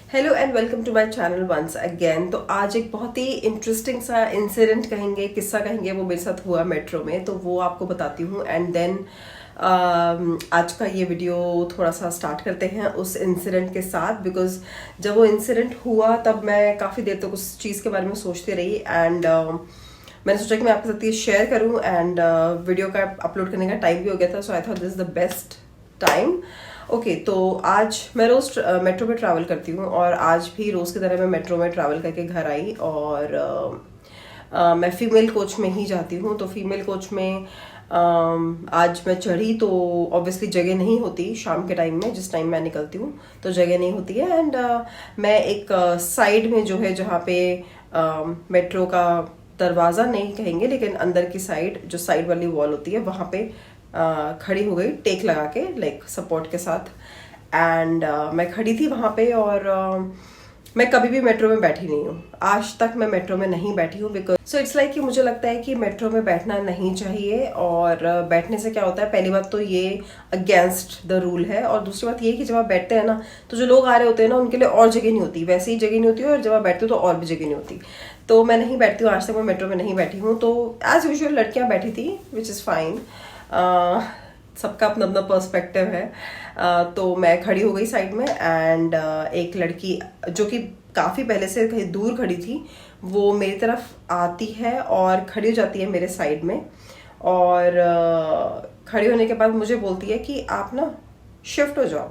Hello and welcome to my channel once again. तो आज एक बहुत ही इंटरेस्टिंग सा इंसिडेंट कहेंगे, किस्सा कहेंगे, वो मेरे साथ हुआ मेट्रो में, तो वो आपको बताती हूँ। एंड देन आज का ये वीडियो थोड़ा सा स्टार्ट करते हैं उस इंसिडेंट के साथ, बिकॉज जब वो इंसिडेंट हुआ तब मैं काफ़ी देर तक उस चीज़ के बारे में सोचती रही। एंड मैंने सोचा कि मैं आपके साथ ये शेयर करूँ। एंड वीडियो का अपलोड करने का टाइम भी हो गया था, so I thought this is the best time. Okay, तो आज मैं रोज मेट्रो में ट्रैवल करती हूँ और आज भी रोज की तरह मैं मेट्रो में ट्रैवल करके घर आई। और मैं फीमेल कोच में ही जाती हूँ। तो फीमेल कोच में आज मैं चढ़ी तो ऑब्वियसली जगह नहीं होती शाम के टाइम में, जिस टाइम मैं निकलती हूँ तो जगह नहीं होती है। एंड मैं एक साइड में जो है, जहाँ पे मेट्रो का दरवाज़ा नहीं कहेंगे लेकिन अंदर की साइड, जो साइड वाली वॉल होती है, वहाँ पे खड़ी हो गई टेक लगा के, लाइक सपोर्ट के साथ। एंड मैं खड़ी थी वहाँ पे। और मैं कभी भी मेट्रो में बैठी नहीं हूँ, आज तक मैं मेट्रो में नहीं बैठी हूँ। बिकॉज सो इट्स लाइक कि मुझे लगता है कि मेट्रो में बैठना नहीं चाहिए। और बैठने से क्या होता है, पहली बात तो ये अगेंस्ट द रूल है, और दूसरी बात ये कि जब आप बैठते हैं ना, तो जो लोग आ रहे होते हैं ना, उनके लिए और जगह नहीं होती, वैसे ही जगह नहीं होती है, और जब आप बैठते हो तो और भी जगह नहीं होती। तो मैं नहीं बैठती हूँ, आज तक मैं मेट्रो में नहीं बैठी हूँ। तो एज यूजुअल लड़कियाँ बैठी थी, विच इज़ फाइन। सबका अपना अपना पर्सपेक्टिव है। तो मैं खड़ी हो गई साइड में। एंड एक लड़की जो कि काफ़ी पहले से कहीं दूर खड़ी थी, वो मेरी तरफ आती है और खड़ी हो जाती है मेरे साइड में। और खड़ी होने के बाद मुझे बोलती है कि आप ना शिफ्ट हो जाओ।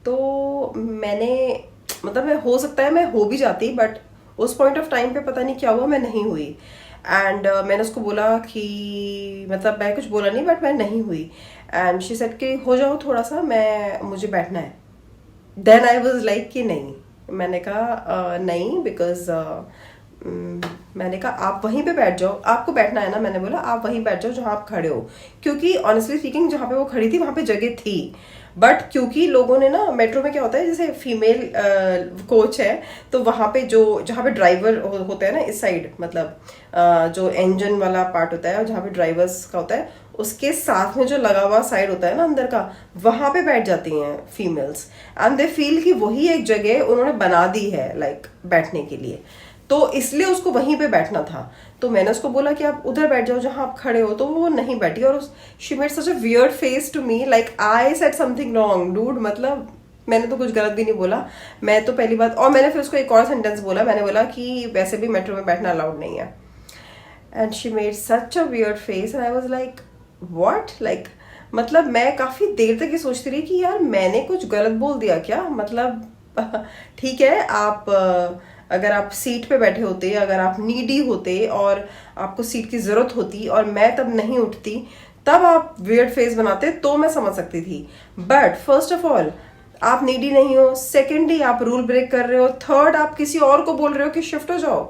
तो मैंने, मतलब मैं, हो सकता है मैं हो भी जाती, बट उस पॉइंट ऑफ टाइम पे पता नहीं क्या हुआ, मैं नहीं हुई। एंड मैंने उसको बोला कि, मतलब मैं कुछ बोला नहीं, बट मैं नहीं हुई। एंड शी सेड कि हो जाओ थोड़ा सा, मुझे बैठना है। देन आई वाज लाइक कि नहीं। मैंने कहा नहीं, बिकॉज मैंने कहा आप वहीं पे बैठ जाओ, आपको बैठना है ना, मैंने बोला आप वहीं बैठ जाओ जहाँ आप खड़े हो। क्योंकि ऑनेस्टली स्पीकिंग जहाँ पे वो खड़ी थी वहाँ पे जगह थी, बट क्योंकि लोगों ने ना, मेट्रो में क्या होता है, जैसे फीमेल कोच है, तो वहाँ पे जो, जहाँ पे ड्राइवर होता है ना इस साइड, मतलब जो इंजन वाला पार्ट होता है और जहाँ पे ड्राइवर्स का होता है, उसके साथ में जो लगा हुआ साइड होता है ना अंदर का, वहाँ पे बैठ जाती हैं फीमेल्स। एंड दे फील कि वही एक जगह उन्होंने बना दी है लाइक बैठने के लिए, तो इसलिए उसको वहीं पे बैठना था। तो मैंने उसको बोला कि आप उधर बैठ जाओ जहां आप खड़े हो, तो वो नहीं बैठी। और she made such a weird face to me, like I said something wrong dude. मतलब मैंने तो कुछ गलत भी नहीं बोला, मैं तो पहली बात, और मैंने फिर उसको एक और सेंटेंस बोला, मैंने बोला कि वैसे भी मेट्रो में बैठना अलाउड नहीं है। And she made such a weird face and I was like what, like मतलब मैं काफी देर तक ये सोचती रही कि यार मैंने कुछ गलत बोल दिया क्या। मतलब ठीक है, आप अगर आप सीट पे बैठे होते, अगर आप नीडी होते और आपको सीट की जरूरत होती और मैं तब नहीं उठती, तब आप वियर्ड फेस बनाते, तो मैं समझ सकती थी। बट फर्स्ट ऑफ ऑल आप नीडी नहीं हो, सेकेंडली आप रूल ब्रेक कर रहे हो, थर्ड आप किसी और को बोल रहे हो कि शिफ्ट हो जाओ।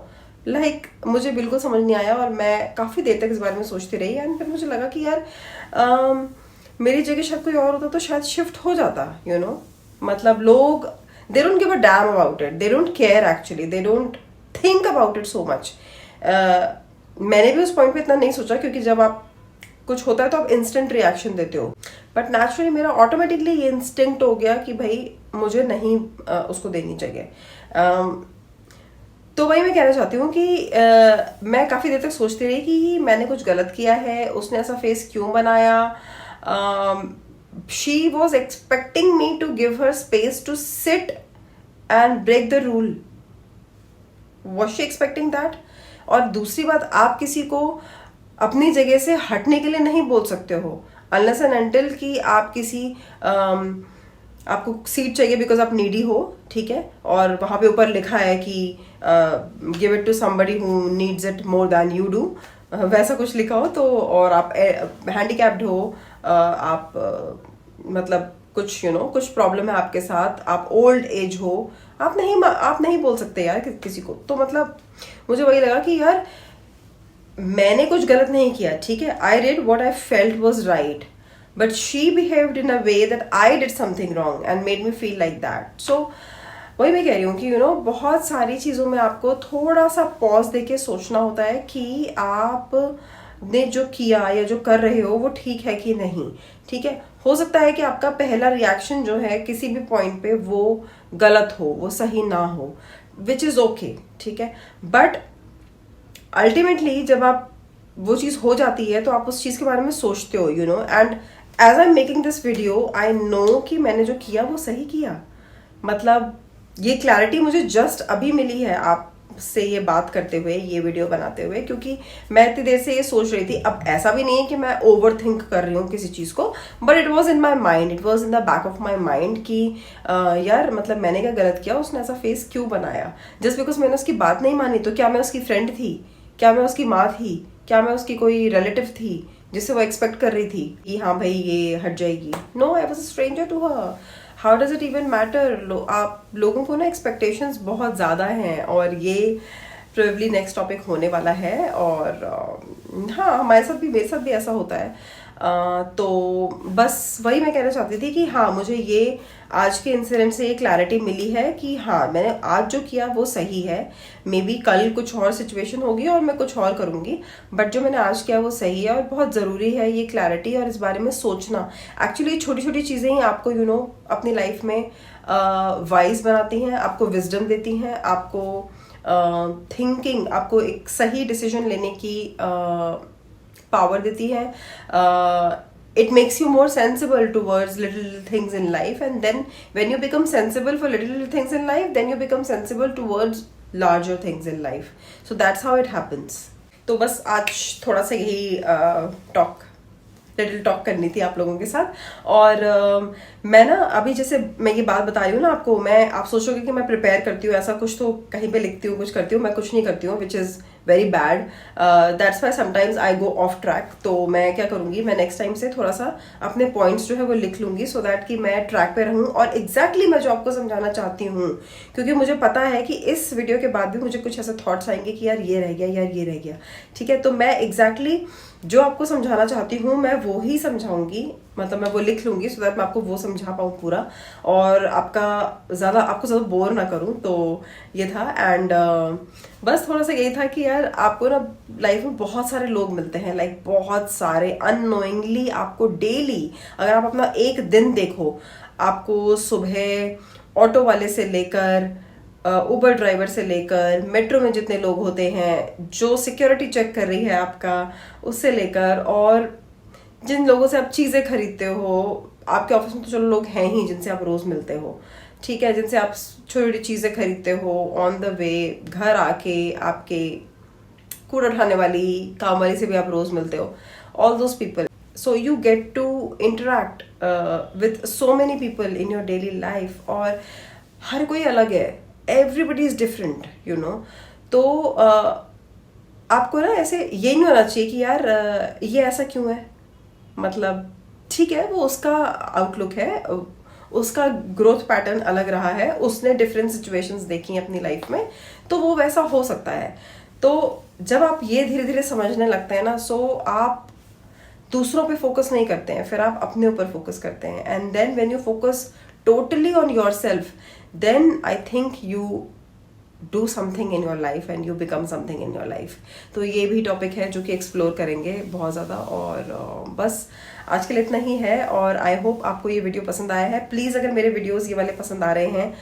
मुझे बिल्कुल समझ नहीं आया और मैं काफ़ी देर तक इस बारे में सोचती रही। एंड फिर मुझे लगा कि यार मेरी जगह शायद कोई और होता तो शायद शिफ्ट हो जाता, यू नो। मतलब लोग, they don't give a damn about it, they don't care actually, they don't think about it so much. मैंने भी उस पॉइंट पे इतना नहीं सोचा, क्योंकि जब आप कुछ होता है तो आप इंस्टेंट रिएक्शन देते हो, बट नेचुरली मेरा ऑटोमेटिकली ये इंस्टिंक्ट हो गया कि भाई मुझे नहीं उसको देनी चाहिए। तो वही मैं कहना चाहती हूँ कि मैं काफ़ी देर तक सोचती रही कि मैंने कुछ गलत किया है, उसने ऐसा फेस क्यों बनाया। she was expecting me to give her space to sit and break the rule. Was she expecting that? और दूसरी बात, आप किसी को अपनी जगह से हटने के लिए नहीं बोल सकते हो unless and until कि आप किसी आपको सीट चाहिए बिकॉज आप नीडी हो, ठीक है, और वहाँ पे ऊपर लिखा है कि give it to somebody who needs it more than you do, वैसा कुछ लिखा हो तो, और आप हैंडीकैप्ड हो, आप मतलब कुछ कुछ प्रॉब्लम है आपके साथ, आप ओल्ड एज हो, आप नहीं बोल सकते यार किसी को। तो मतलब मुझे वही लगा कि यार मैंने कुछ गलत नहीं किया, ठीक है, I did what I felt was right, but she behaved in a way that I did something wrong and made me feel like that. So वही मैं कह रही हूँ कि बहुत सारी चीज़ों में आपको थोड़ा सा पॉज देके सोचना होता है कि आप आपने जो किया या जो कर रहे हो वो ठीक है कि नहीं, ठीक है। हो सकता है कि आपका पहला रिएक्शन जो है किसी भी पॉइंट पे वो गलत हो, वो सही ना हो, विच इज ओके, ठीक है। बट अल्टीमेटली जब आप वो चीज हो जाती है तो आप उस चीज के बारे में सोचते हो, you know. And as I am making this video I know कि मैंने जो किया वो सही किया। मतलब ये क्लैरिटी मुझे जस्ट अभी मिली है आपसे ये बात करते हुए, ये वीडियो बनाते हुए, क्योंकि मैं इतनी देर से ये सोच रही थी। अब ऐसा भी नहीं है कि मैं ओवर थिंक कर रही हूँ किसी चीज को, but it was in my mind, it was in the back of my mind कि यार मतलब मैंने क्या गलत किया, उसने ऐसा फेस क्यों बनाया। जस्ट बिकॉज मैंने उसकी बात नहीं मानी तो क्या मैं उसकी फ्रेंड थी, क्या मैं उसकी माँ थी, क्या मैं उसकी कोई रिलेटिव थी जिससे वो एक्सपेक्ट कर रही थी कि हाँ भाई ये हट जाएगी। No, I was a stranger to her. How does it even matter. आप लोगों को ना एक्सपेक्टेशंस बहुत ज़्यादा हैं, और ये प्रोबेबली नेक्स्ट टॉपिक होने वाला है। और हाँ, हमारे साथ भी, मेरे साथ भी ऐसा होता है। तो बस वही मैं कहना चाहती थी कि हाँ, मुझे ये आज के इंसिडेंट से ये क्लैरिटी मिली है कि हाँ, मैंने आज जो किया वो सही है। मे बी कल कुछ और सिचुएशन होगी और मैं कुछ और करूँगी, बट जो मैंने आज किया वो सही है। और बहुत ज़रूरी है ये क्लैरिटी और इस बारे में सोचना। एक्चुअली छोटी छोटी चीज़ें ही आपको यू नो अपनी लाइफ में वाइज बनाती हैं, आपको विजडम देती हैं, आपको थिंकिंग, आपको एक सही डिसीजन लेने की पावर देती है। It makes you more sensible towards little things in life, and then when you become sensible for little things in life, then you become sensible towards larger things in life. So that's how it happens. तो बस आज थोड़ा सा यही little talk करनी थी आप लोगों के साथ। और मैं ना अभी जैसे मैं ये बात बता रही हूँ ना आपको, आप सोचोगे कि मैं प्रिपेयर करती हूँ, ऐसा कुछ तो कहीं पे लिखती हूँ, कुछ करती हूँ, मैं कुछ नहीं करती हूँ, which is very bad. That's why sometimes I go of track. तो मैं क्या करूँगी, मैं नेक्स्ट टाइम से थोड़ा सा अपने पॉइंट्स जो है वो लिख लूँगी, सो दैट कि मैं ट्रैक पे रहूँ और एग्जैक्टली मैं जो आपको समझाना चाहती हूँ। क्योंकि मुझे पता है कि इस वीडियो के बाद भी मुझे कुछ ऐसे थॉट्स आएंगे कि यार ये रह गया, यार ये रह गया, ठीक है। तो मैं एग्जैक्टली जो आपको समझाना चाहती हूँ मैं वो ही समझाऊंगी, मतलब मैं वो लिख लूंगी, सो दैट मैं आपको वो समझा पाऊँ पूरा, और आपको ज़्यादा बोर ना करूँ। तो ये था। एंड बस थोड़ा सा यही था कि यार आपको ना लाइफ में बहुत सारे लोग मिलते हैं, लाइक बहुत सारे, अननोइंगली आपको डेली, अगर आप अपना एक दिन देखो, आपको सुबह ऑटो वाले से लेकर, उबर ड्राइवर से लेकर, मेट्रो में जितने लोग होते हैं, जो सिक्योरिटी चेक कर रही है आपका, उससे लेकर, और जिन लोगों से आप चीज़ें खरीदते हो, आपके ऑफिस में तो चलो लोग हैं ही जिनसे आप रोज़ मिलते हो, ठीक है, जिनसे आप छोटी छोटी चीज़ें खरीदते हो, ऑन द वे घर आके आपके कूड़ा उठाने वाली काम वाली से भी आप रोज़ मिलते हो, all those people. So you get to interact with so many people in your daily life, और हर कोई अलग है, everybody is different, you know। तो आपको ना ऐसे ये नहीं होना चाहिए कि यार ये ऐसा क्यों है, मतलब ठीक है, वो उसका आउटलुक है, उसका ग्रोथ पैटर्न अलग रहा है, उसने डिफरेंट सिचुएशंस देखी हैं अपनी लाइफ में, तो वो वैसा हो सकता है। तो जब आप ये धीरे धीरे समझने लगते हैं ना, सो आप दूसरों पे फोकस नहीं करते हैं, फिर आप अपने ऊपर फोकस करते हैं। And then when you focus totally on yourself, then I think you do something in your life and you become something in your life. तो ये भी टॉपिक है जो कि एक्सप्लोर करेंगे बहुत ज़्यादा। और बस आज के लिए इतना ही है, और आई होप आपको ये वीडियो पसंद आया है। प्लीज़ अगर मेरे वीडियोस ये वाले पसंद आ रहे हैं,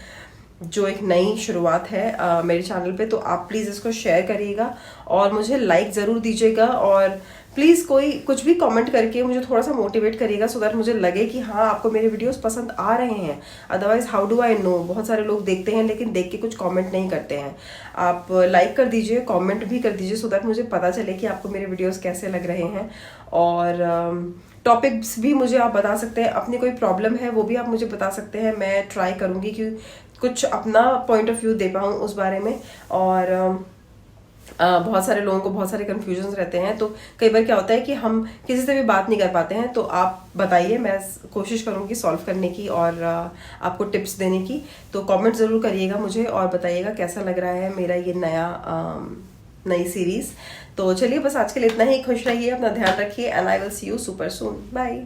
जो एक नई शुरुआत है मेरे चैनल पे, तो आप प्लीज़ इसको शेयर करिएगा और मुझे लाइक ज़रूर दीजिएगा, और प्लीज़ कोई कुछ भी कमेंट करके मुझे थोड़ा सा मोटिवेट करिएगा, सो दैट मुझे लगे कि हाँ आपको मेरे वीडियोस पसंद आ रहे हैं। Otherwise how do I know. बहुत सारे लोग देखते हैं लेकिन देख के कुछ कमेंट नहीं करते हैं। आप लाइक कर दीजिए, कमेंट भी कर दीजिए, सो दैट मुझे पता चले कि आपको मेरे वीडियोस कैसे लग रहे हैं। और टॉपिक्स भी मुझे आप बता सकते हैं, अपनी कोई प्रॉब्लम है वो भी आप मुझे बता सकते हैं। मैं ट्राई करूँगी कि कुछ अपना पॉइंट ऑफ व्यू दे पाऊँ उस बारे में। और बहुत सारे लोगों को बहुत सारे कन्फ्यूजन्स रहते हैं, तो कई बार क्या होता है कि हम किसी से भी बात नहीं कर पाते हैं। तो आप बताइए, मैं कोशिश करूँगी सॉल्व करने की और आपको टिप्स देने की। तो कमेंट ज़रूर करिएगा मुझे और बताइएगा कैसा लग रहा है मेरा ये नई सीरीज़। तो चलिए बस आज के लिए इतना ही। खुश रहिए, अपना ध्यान रखिए, and I will see you super soon. Bye.